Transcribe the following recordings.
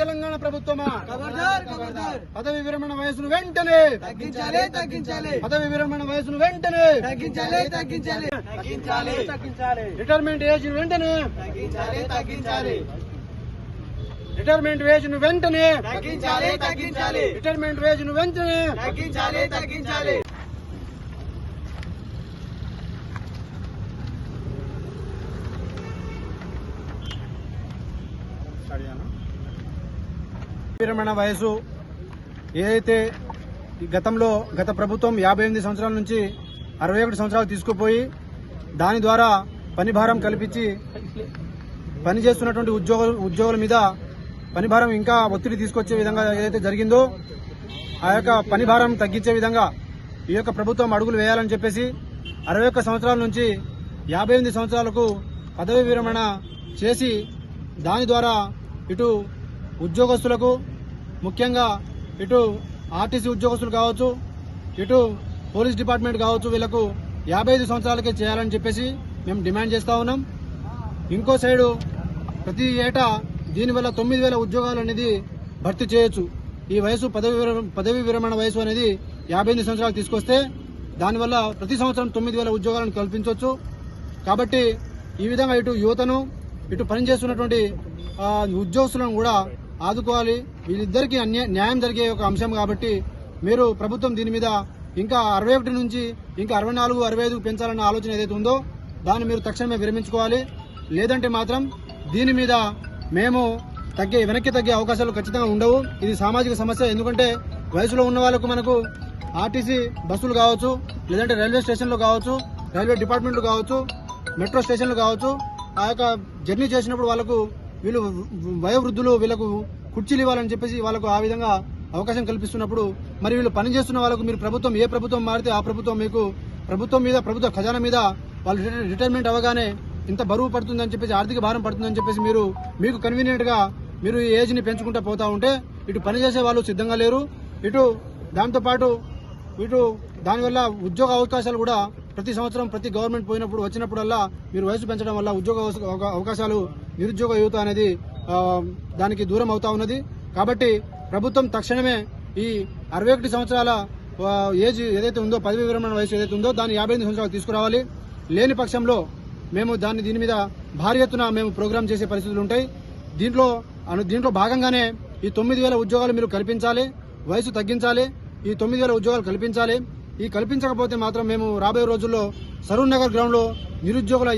తెలంగాణ ప్రభుత్వమా ఖబర్దార్ ఖబర్దార్ పదవి విరమణ వయసును వెంటనే తగ్గించాలి తగ్గించాలి పదవి విరమణ వయసును వెంటనే తగ్గించాలి తగ్గించాలి తగ్గించాలి తగ్గించాలి రిటైర్మెంట్ ఏజ్ వెంటనే తగ్గించాలి తగ్గించాలి రిటైర్మెంట్ ఏజ్ ను వెంటనే తగ్గించాలి తగ్గించాలి రిటైర్మెంట్ ఏజ్ ను వెంటనే తగ్గించాలి తగ్గించాలి విరమణ వయసు ఏదైతే గత ప్రభుత్వం 58 సంవత్సరాల నుంచి 61 సంవత్సరాలు తీసుకుపోయి దాని ద్వారా పని భారం కల్పించి పనిచేస్తున్నటువంటి ఉద్యోగుల మీద పని భారం ఇంకా ఒత్తిడి తీసుకొచ్చే విధంగా ఏదైతే జరిగిందో ఆ యొక్క పని భారం తగ్గించే విధంగా ఈ యొక్క ప్రభుత్వం అడుగులు వేయాలని చెప్పేసి 61 సంవత్సరాల నుంచి 58 సంవత్సరాలకు పదవి విరమణ చేసి దాని ద్వారా ఇటు ఉద్యోగస్తులకు ముఖ్యంగా ఇటు ఆర్టీసీ ఉద్యోగస్తులు కావచ్చు ఇటు పోలీస్ డిపార్ట్మెంట్ కావచ్చు వీళ్లకు 55 సంవత్సరాలకే చేయాలని చెప్పేసి మేము డిమాండ్ చేస్తా ఉన్నాం. ఇంకో సైడు ప్రతి ఏటా దీనివల్ల 9,000 ఉద్యోగాలు అనేది భర్తీ చేయొచ్చు. ఈ వయసు పదవి విరమణ వయసు అనేది 58 సంవత్సరాలు తీసుకొస్తే దానివల్ల ప్రతి సంవత్సరం 9,000 ఉద్యోగాలను కల్పించవచ్చు. కాబట్టి ఈ విధంగా ఇటు యువతను ఇటు పనిచేస్తున్నటువంటి ఉద్యోగస్తులను కూడా ఆదుకోవాలి. వీళ్ళిద్దరికీ న్యాయం జరిగే ఒక అంశం కాబట్టి మీరు ప్రభుత్వం దీని మీద ఇంకా 61 నుంచి ఇంకా 64, 65 పెంచాలన్న ఆలోచన ఏదైతే ఉందో దాన్ని మీరు తక్షణమే విరమించుకోవాలి. లేదంటే మాత్రం దీని మీద మేము వెనక్కి తగ్గే అవకాశాలు ఖచ్చితంగా ఉండవు. ఇది సామాజిక సమస్య. ఎందుకంటే వయసులో ఉన్న వాళ్ళకు మనకు ఆర్టీసీ బస్సులు కావచ్చు, లేదంటే రైల్వే స్టేషన్లు కావచ్చు, రైల్వే డిపార్ట్మెంట్లు కావచ్చు, మెట్రో స్టేషన్లు కావచ్చు, ఆ యొక్క జర్నీ చేసినప్పుడు వాళ్ళకు వీళ్ళు వయోవృద్ధులు వీళ్ళకు కుర్చీలు ఇవ్వాలని చెప్పేసి వాళ్ళకు ఆ విధంగా అవకాశం కల్పిస్తున్నప్పుడు మరి వీళ్ళు పనిచేస్తున్న వాళ్ళకు మీరు ప్రభుత్వం ఏ ప్రభుత్వం మారితే ఆ ప్రభుత్వం మీకు ప్రభుత్వ ఖజానా మీద వాళ్ళు రిటైర్మెంట్ అవ్వగానే ఇంత బరువు పడుతుందని చెప్పేసి ఆర్థిక భారం పడుతుందని చెప్పేసి మీకు కన్వీనియంట్ గా మీరు ఈ ఏజ్ ని పెంచుకుంటూ పోతా ఉంటే ఇటు పనిచేసే వాళ్ళు సిద్ధంగా లేరు. ఇటు దాంతో పాటు ఇటు దానివల్ల ఉద్యోగ అవకాశాలు కూడా ప్రతి సంవత్సరం ప్రతి గవర్నమెంట్ వచ్చినప్పుడల్లా మీరు వయసు పెంచడం వల్ల ఉద్యోగ అవకాశాలు నిరుద్యోగ యువత అనేది దానికి దూరం అవుతా ఉన్నది. కాబట్టి ప్రభుత్వం తక్షణమే ఈ 61 సంవత్సరాల ఏజ్ ఏదైతే ఉందో పదవి విరమణ వయసు ఏదైతే ఉందో దాన్ని 58 సంవత్సరాలు తీసుకురావాలి. లేని పక్షంలో మేము దీని మీద భారీ ఎత్తున మేము ప్రోగ్రాం చేసే పరిస్థితులు ఉంటాయి. దీంట్లో భాగంగానే ఈ 9,000 ఉద్యోగాలు మీరు కల్పించాలి, వయసు తగ్గించాలి, ఈ 9,000 ఉద్యోగాలు కల్పించాలి. ఈ కల్పించకపోతే మాత్రం మేము రాబోయే రోజుల్లో సరూర్ నగర్ గ్రౌండ్ లో నిరుద్యోగుల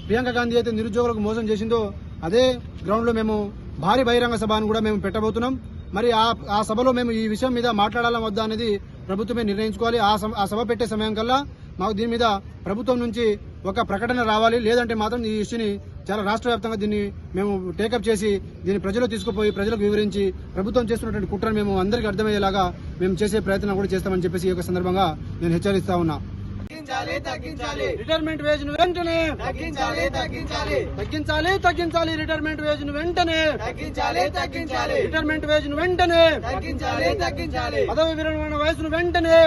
ప్రియాంక గాంధీ అయితే నిరుద్యోగులకు మోసం చేసిందో అదే గ్రౌండ్ లో మేము భారీ బహిరంగ సభను కూడా మేము పెట్టబోతున్నాం. మరి ఆ సభలో మేము ఈ విషయం మీద మాట్లాడాలా వద్దా అనేది ప్రభుత్వమే నిర్ణయించుకోవాలి. ఆ సభ పెట్టే సమయం కల్లా మాకు దీని మీద ప్రభుత్వం నుంచి ఒక ప్రకటన రావాలి. లేదంటే మాత్రం ఈ ఇష్యూని చాలా రాష్ట్ర వ్యాప్తంగా దీన్ని మేము టేకప్ చేసి దీన్ని ప్రజలు తీసుకుపోయి ప్రజలకు వివరించి ప్రభుత్వం చేస్తున్నటువంటి కుట్రను మేము అందరికీ అర్థమయ్యేలాగా మేము చేసే ప్రయత్నం కూడా చేస్తామని చెప్పేసి ఈ యొక్క సందర్భంగా నేను హెచ్చరిస్తా ఉన్నా. రిటైర్మెంట్ వేజ్ ను వెంటనే తగ్గించాలి తగ్గించాలి తగ్గించాలి తగ్గించాలి రిటైర్మెంట్ వేజ్ ను వెంటనే తగ్గించాలి తగ్గించాలి రిటైర్మెంట్ వేజ్ ను వెంటనే తగ్గించాలి తగ్గించాలి పదవి విరమణ వయసును వెంటనే